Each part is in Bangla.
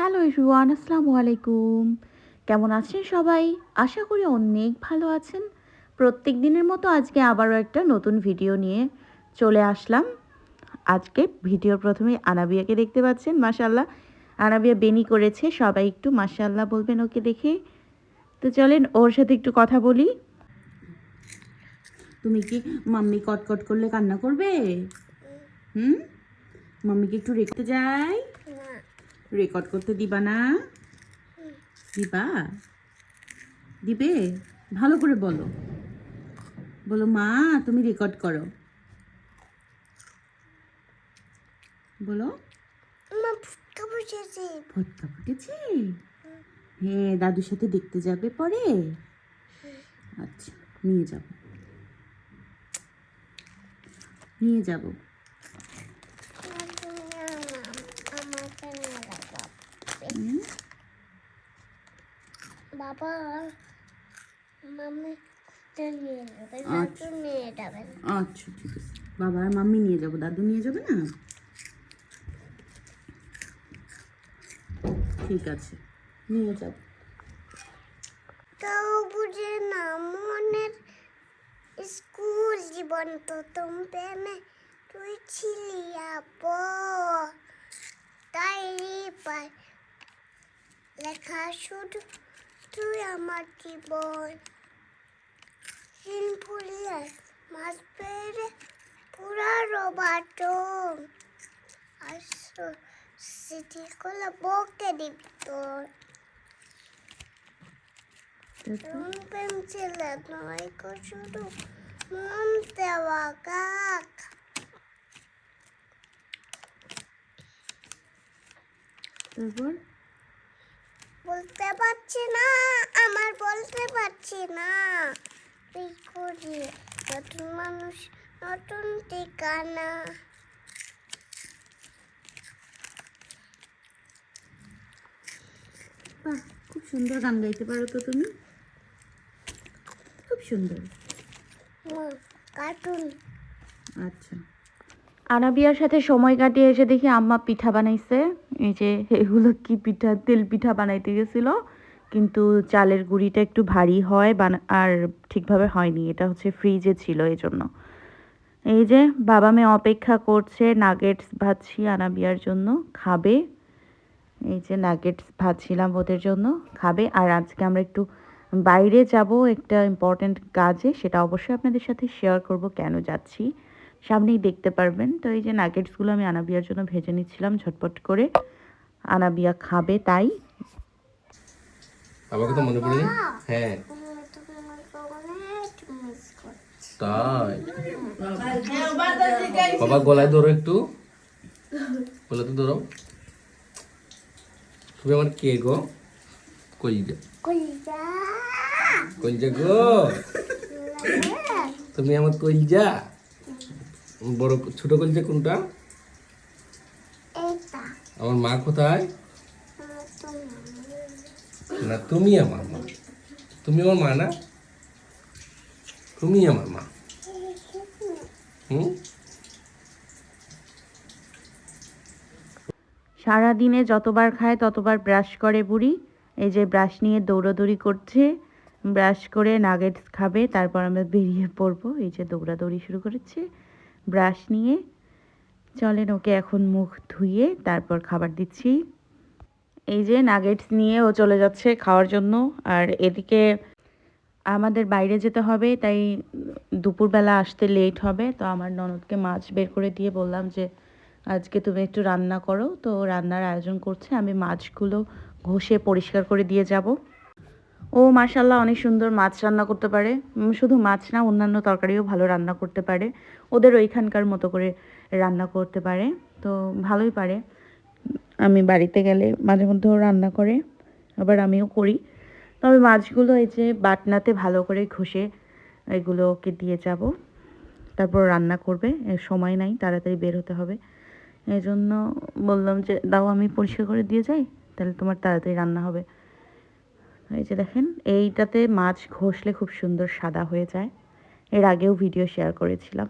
হ্যালো এভরিওয়ান, আসসালামু আলাইকুম। কেমন আছেন সবাই? আশা করি অনেক ভালো আছেন। প্রত্যেক দিনের মতো আজকে আবারও একটা নতুন ভিডিও নিয়ে চলে আসলাম। আজকে ভিডিওর প্রথমেই আনাবিয়াকে দেখতে পাচ্ছেন, মাশাআল্লাহ। আনাবিয়া বেনি করেছে, সবাই একটু মাশাআল্লাহ বলবেন ওকে দেখে। তো চলেন ওর সাথে একটু কথা বলি। তুমি কি মাম্মি কটকট করলে কান্না করবে? হুম, মাম্মিকে একটু রেখতে যাই, রেকর্ড করতে দিবা না? দিবা? দিবে? ভালো করে বলো, বলো মা তুমি রেকর্ড করো, বলো। ফটকা ফুটেছে? হ্যাঁ, দাদুর সাথে দেখতে যাবে পরে? আচ্ছা, নিয়ে যাব, নিয়ে যাব। বাবা মাম্মি নিয়ে যাবে, আচ্ছা দাদু নিয়ে যাবে। আচ্ছা, ঠিক আছে, বাবা আর মাম্মি নিয়ে যাব, দাদু নিয়ে যাবে না? ঠিক আছে, নিয়ে যাব। তাও বুঝে না মনের স্কুল জীবন প্রথম প্রেমে তুই ছিলি আপো, তাই পাই লেখা শুধু তুই আমার জীবন। হিন ফুলিয়ে মাছ পেরে পুরারো বাটন আসো স্মৃতি করলে বকে দিব তোর। প্রেম ছেলে নয় গো শুধু মন দেওয়া কাক। তারপর বলতে পারছি না, আমার বলতে পারছি না। তুই করি নতুন মানুষ, নতুন ঠিকানা। বাহ, খুব সুন্দর গান গাইতে পারো তো তুমি, খুব সুন্দর। কার্টুন। আচ্ছা, আনাবিয়ার সাথে সময় কাটিয়ে এসে দেখি আম্মা পিঠা বানাইছে। এই যে এগুলো কি পিঠা, তেল পিঠা বানাইতে গেছিল, কিন্তু চালের গুঁড়িটা একটু ভারী হয় আর ঠিকভাবে হয়নি, এটা হচ্ছে ফ্রিজে ছিল এই জন্য। এই যে বাবা মেয়ে অপেক্ষা করছে, নাগেটস ভাজছি আনাবিয়ার জন্য, খাবে। এই যে নাগেটস ভাজছিলাম ওদের জন্য, খাবে। আর আজকে আমরা একটু বাইরে যাব একটা ইম্পর্ট্যান্ট কাজে, সেটা অবশ্যই আপনাদের সাথে শেয়ার করব কেন যাচ্ছি, সামনেই দেখতে পারবেন। তো এই যে নাগেটসগুলো আমি আনাবিয়ার জন্য ভেজে নিচ্ছিলাম ঝটপট করে, আনাবিয়া খাবে তাই। আমাকে তো মনে পড়েনি। হ্যাঁ তাই, বাবা গলায় ধরো একটু, গলাতে ধরো। তুমি আমার কে গো? কলিজা, কলিজা গো, তুমি আমার কলিজা। বড় ছোট কলিজা কোনটা? আমার মা কোথায়? না তুমি আমার মা, তুমি আমার মা না, তুমি আমার মা। হুম, সারাদিনে যতবার খায় ততবার ব্রাশ করে বুড়ি। এই যে ব্রাশ নিয়ে দৌড়াদৌড়ি করছে, ব্রাশ করে নাগেটস খাবে, তারপর আমরা বেরিয়ে পড়বো। এই যে দৌড়াদৌড়ি শুরু করেছে ব্রাশ নিয়ে। চলেন ওকে এখন মুখ ধুইয়ে তারপর খাবার দিচ্ছি। এই যে নাগেটস নিয়ে ও চলে যাচ্ছে খাওয়ার জন্য। আর এদিকে আমাদের বাইরে যেতে হবে, তাই দুপুরবেলা আসতে লেট হবে। তো আমার ননদকে মাছ বের করে দিয়ে বললাম যে আজকে তুমি একটু রান্না করো। তো রান্নার আয়োজন করছে, আমি মাছগুলো ঘষে পরিষ্কার করে দিয়ে যাব। ও মাশাল্লাহ অনেক সুন্দর মাছ রান্না করতে পারে, শুধু মাছ না অন্যান্য তরকারিও ভালো রান্না করতে পারে, ওদের ওইখানকার মতো করে রান্না করতে পারে, তো ভালোই পারে। আমি বাড়িতে গেলে মাঝে মধ্যেও রান্না করে, আবার আমিও করি। তবে মাছগুলো এই যে বাটনাতে ভালো করে ঘষে এগুলো ওকে দিয়ে যাব, তারপর রান্না করবে। সময় নাই, তাড়াতাড়ি বের হতে হবে, এই জন্য বললাম যে দাও আমি পরিষ্কার করে দিয়ে যাই, তাহলে তোমার তাড়াতাড়ি রান্না হবে। এই যে দেখেন, এইটাতে মাছ ঘষলে খুব সুন্দর সাদা হয়ে যায়, এর আগেও ভিডিও শেয়ার করেছিলাম।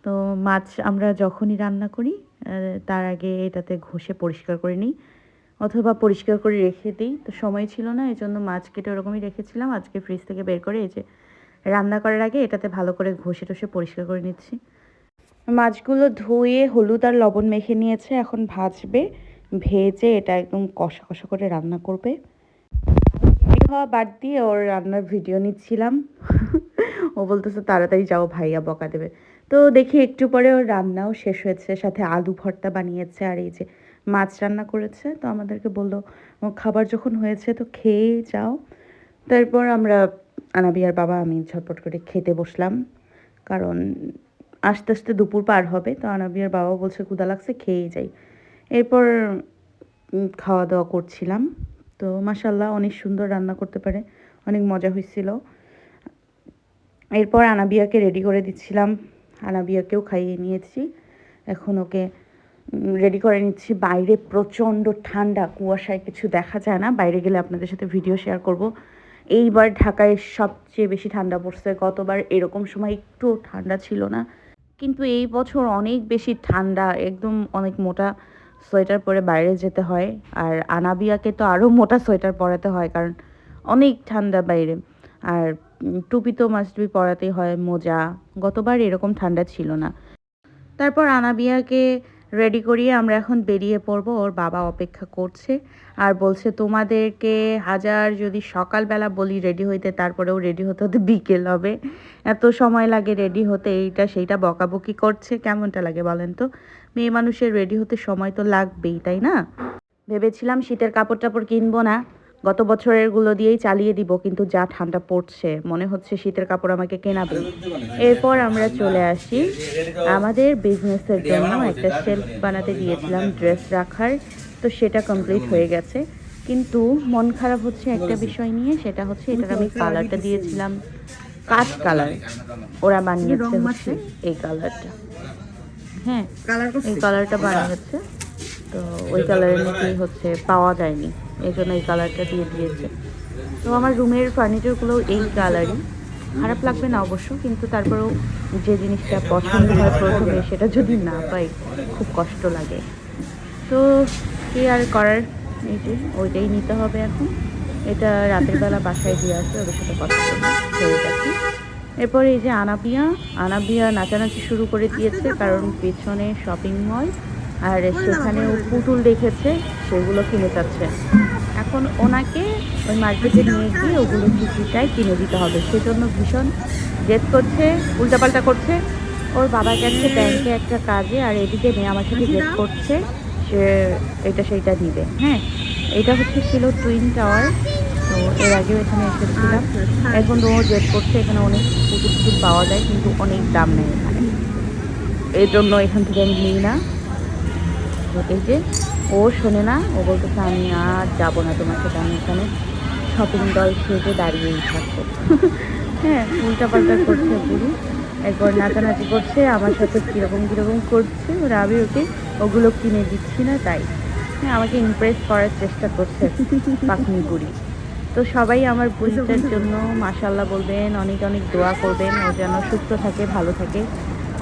তো মাছ আমরা যখনই রান্না করি তার আগে এটাতে ঘষে পরিষ্কার করে নিই। অথবা পরিষ্কার করে রেখে দিই। তো সময় ছিল না, এই জন্য মাছ কেটে ওরকমই রেখেছিলাম। আজকে ফ্রিজ থেকে বের করে এই যে রান্না করার আগে এটাতে ভালো করে ঘষে টষে পরিষ্কার করে নিচ্ছি। মাছগুলো ধুয়ে হলুদ আর লবণ মেখে নিয়েছে, এখন ভাজবে। ভেজে এটা একদম কষা কষা করে রান্না করবে। রেডি হওয়া বাদ দিয়ে ওর রান্নার ভিডিও নিচ্ছিলাম। ও বলতেছে তাড়াতাড়ি যাও, ভাইয়া বকা দেবে। তো দেখি একটু পরে ওর রান্নাও শেষ হয়েছে, সাথে আলু ভর্তা বানিয়েছে আর এই যে মাছ রান্না করেছে। তো আমাদেরকে বললো খাবার যখন হয়েছে তো খেয়েই যাও। তারপর আমরা আনাবিয়ার বাবা আমি ঝটপট করে খেতে বসলাম, কারণ আস্তে আস্তে দুপুর পার হবে। তো আনাবিয়ার বাবা বলছে ক্ষুধা লাগছে, খেয়েই যাই। এরপর খাওয়া দাওয়া করছিলাম। তো মাশাল্লাহ অনেক সুন্দর রান্না করতে পারে, অনেক মজা হয়েছিল। এরপর আনাবিয়াকে রেডি করে দিচ্ছিলাম, আনাবিয়াকেও খাইয়ে নিয়েছি। এখন ওকে রেডি করে নিচ্ছি। বাইরে প্রচণ্ড ঠান্ডা, কুয়াশায় কিছু দেখা যায় না। বাইরে গেলে আপনাদের সাথে ভিডিও শেয়ার করব। এইবার ঢাকায় সবচেয়ে বেশি ঠান্ডা পড়ছে, গতবার এরকম সময় একটু ঠান্ডা ছিল না, কিন্তু এই বছর অনেক বেশি ঠান্ডা, একদম অনেক মোটা সোয়েটার পরে বাইরে যেতে হয়। আর আনাবিয়াকে তো আরও মোটা সোয়েটার পরাতে হয়, কারণ অনেক ঠান্ডা বাইরে। আর টুপি তো মাস্ট বি পরাতেই হয়, মোজা। গতবার এরকম ঠান্ডা ছিল না। তারপর আনাবিয়াকে রেডি করিয়ে আমরা এখন বেরিয়ে পড়ব। ওর বাবা অপেক্ষা করছে আর বলছে তোমাদেরকে হাজার যদি সকালবেলা বলি রেডি হইতে, তারপরেও রেডি হতে হতে বিকেল হবে, এত সময় লাগে রেডি হতে, এইটা সেইটা বকাবকি করছে। কেমনটা লাগে বলেন তো? মেয়ে মানুষের রেডি হতে সময় তো লাগবেই, তাই না? ভেবেছিলাম শীতের কাপড় টাপড় কিনবো না, গত বছরেরগুলো দিয়েই চালিয়ে দিব, কিন্তু যা ঠান্ডা পড়ছে মনে হচ্ছে শীতের কাপড় আমাকে কেনাবে। এরপর আমরা চলে আসি আমাদের বিজনেসের জন্য একটা শেলফ বানাতে দিয়েছিলাম ড্রেস রাখার, তো সেটা কমপ্লিট হয়ে গেছে। কিন্তু মন খারাপ হচ্ছে একটা বিষয় নিয়ে, সেটা হচ্ছে এটার আমি কালারটা দিয়েছিলাম কাঠ কালার, ওরা বানিয়েছে হচ্ছে এই কালারটা। হ্যাঁ, এই কালারটা বানিয়েছে, তো ওই কালারের নাকি হচ্ছে পাওয়া যায়নি, এই জন্য এই কালারটা দিয়ে দিয়েছে। তো আমার রুমের ফার্নিচারগুলো এই কালারই, খারাপ লাগবে না অবশ্য, কিন্তু তারপরেও যে জিনিসটা পছন্দ হয় প্রথমে সেটা যদি না পাই খুব কষ্ট লাগে। তো কি আর করার, এই যে ওইটাই নিতে হবে এখন। এটা রাতের বেলা বাসায় দিয়ে আসবে, ওদের সাথে কথা বলবো, হয়ে গেছে। এরপরে এই যে আনাবিয়া নাচানাচি শুরু করে দিয়েছে, কারণ পেছনে শপিং মল আর সেখানেও পুতুল দেখেছে, সেগুলো কিনে যাচ্ছে। এখন ওনাকে ওই মার্কেটে নিয়ে গিয়ে ওগুলো কিছুটাই কিনে দিতে হবে, সেজন্য ভীষণ জেদ করছে, উল্টাপাল্টা করছে। ওর বাবা গেছে ব্যাংকে একটা কাজে, আর এদিকে মেয়ে আমার সাথে জেদ করছে সে এটা সেইটা নিবে। হ্যাঁ, এটা হচ্ছে ছিল টুইন টাওয়ার, তো এর আগেও এখানে এসেছিলাম। এখন ও জেদ করছে, এখানে অনেক পুতুল পুতুল পাওয়া যায়, কিন্তু অনেক দাম নেই এখানে, এই জন্য এখান থেকে আমি নিই না। তো এই যে ও শোনে না, ও বলতেছে আমি আর যাবো না তোমার সাথে, আমি এখানে শপিং দল সেজে দাঁড়িয়েই থাকবো। হ্যাঁ, উল্টাপাল্টা করছে বুড়ি, একবার নাচানাচি করছে আমার সাথে, কীরকম কীরকম করছে, ওরা আমি ওকে ওগুলো কিনে দিচ্ছি না তাই। হ্যাঁ, আমাকে ইমপ্রেস করার চেষ্টা করছে পাখনি বুড়ি। তো সবাই আমার বুড়িটার জন্য মাশাল্লাহ বলবেন, অনেক অনেক দোয়া করবেন, ও যেন সুস্থ থাকে, ভালো থাকে,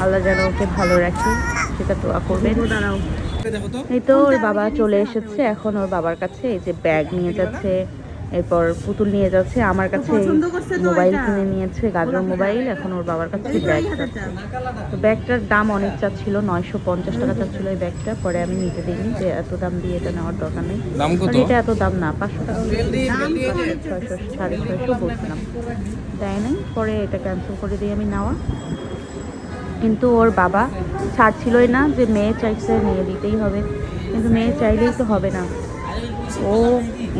আল্লাহ যেন ওকে ভালো রাখে, সেটা দোয়া করবেন। এই তো ওর বাবা চলে এসেছে, এখন ওর বাবার কাছে এই যে ব্যাগ নিয়ে যাচ্ছে, এরপর পুতুল নিয়ে যাচ্ছে, আমার কাছে মোবাইল কিনে নিয়েছে, গাজর মোবাইল, এখন ওর বাবার কাছে ব্যাগ যাচ্ছে। তো ব্যাগটার দাম অনেক চাচ্ছিল, 950 টাকা চাচ্ছিল এই ব্যাগটা, পরে আমি নিতে দিইনি, যে এত দাম দিয়ে এটা নেওয়ার দরকার নেই, এটা এত দাম না, 500 টাকা, 600 650 বলছিলাম, তাই নাই, পরে এটা ক্যান্সেল করে দিয়ে আমি নেওয়া। কিন্তু ওর বাবা ছাড়ছিলই না, যে মেয়ে চাইছে মেয়ে দিতেই হবে, কিন্তু মেয়ে চাইলেই তো হবে না, ও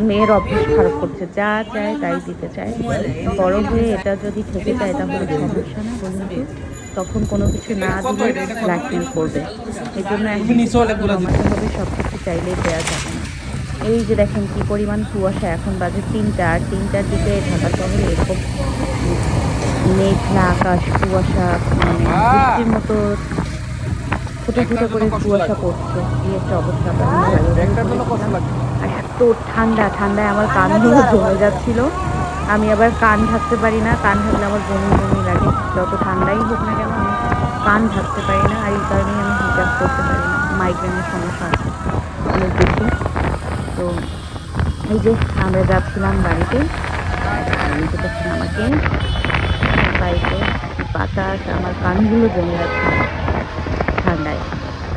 মেয়ের অভ্যাস খারাপ করছে, যা চায় তাই দিতে চায়। বড় হয়ে এটা যদি থেকে যায় তাহলে সমস্যা না, বলুন তো, তখন কোনো কিছু না দিলে ব্ল্যাকমেল করবে, এই জন্য এখন কমাতে হবে, সব কিছু চাইলেই দেওয়া যাবে না। এই যে দেখেন কি পরিমাণ কুয়াশা, এখন বাজে 3টা, আর 3টার দিকে ঢাকা শহরে এরকম মেঘলা আকাশ, কুয়াশা, মানে বৃষ্টির মতো ফুটে ফুটে করে কুয়াশা পড়ছে, এই একটা অবস্থা। আর এত ঠান্ডা, ঠান্ডায় আমার কানগুলো জমে যাচ্ছিল, আমি আবার কান ঢাকতে পারি না, কান ঢাকলে আমার বমি বমি লাগে, যত ঠান্ডাই হোক না কেন আমি কান ঢাকতে পারি না, আর এই কারণেই আমি হিজাব করতে পারি না, মাইগ্রেনের সমস্যা আছে অনেক বেশি। তো তো এই যে আমরা যাচ্ছিলাম বাড়িতে, নিতে পারছেন আমাকে বাড়িতে। বাতাস আমার কানগুলো জমে আছে ঠান্ডায়।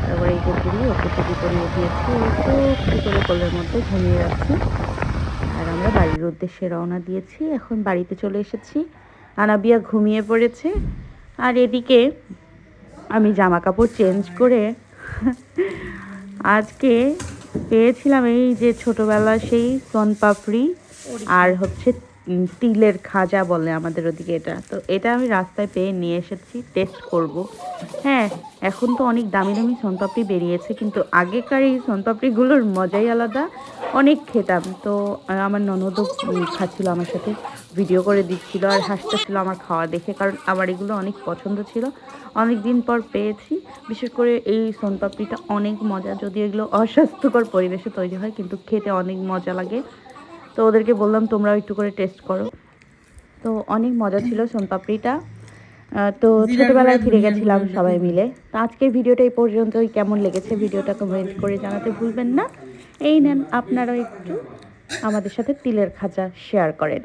তারপরে এই যে বুড়ি ওকে টুপি পরিয়ে দিয়েছি, ও একটু করে কোলের মধ্যে ঘুমিয়ে যাচ্ছে। আর আমরা বাড়ির উদ্দেশ্যে রওনা দিয়েছি, এখন বাড়িতে চলে এসেছি। আনাবিয়া ঘুমিয়ে পড়েছে, আর এদিকে আমি জামা কাপড় চেঞ্জ করে আজকে পেয়েছিলাম এই যে ছোটবেলা সেই সোনপাপড়ি আর হচ্ছে তিলের খাজা বলে আমাদের ওদিকে এটা। তো এটা আমি রাস্তায় পেয়ে নিয়ে এসেছি, টেস্ট করব। হ্যাঁ, এখন তো অনেক দামি দামি সোনপাপড়ি বেরিয়েছে, কিন্তু আগেকার এই সোনপাপড়িগুলোর মজাই আলাদা, অনেক খেতাম। তো আমার ননদও খাচ্ছিল আমার সাথে, ভিডিও করে দিচ্ছিল আর হাসতেছিল আমার খাওয়া দেখে, কারণ আমার এগুলো অনেক পছন্দ ছিল। অনেক দিন পর পেয়েছি। বিশেষ করে এই সোনপাপড়িটা অনেক মজা, যদিও এগুলো অস্বাস্থ্যকর পরিবেশে তৈরি হয়, কিন্তু খেতে অনেক মজা লাগে। তো ওদেরকে বললাম তোমরাও একটু করে টেস্ট করো। তো অনেক মজা ছিল সোনপাপড়িটা। তো ছোটবেলায় ফিরে গেছিলাম সবাই মিলে। তো আজকের ভিডিওটা এই পর্যন্তই। কেমন লেগেছে ভিডিওটা কমেন্ট করে জানাতে ভুলবেন না। এই নেন, আপনারাও একটু আমাদের সাথে তিলের খাজা শেয়ার করেন।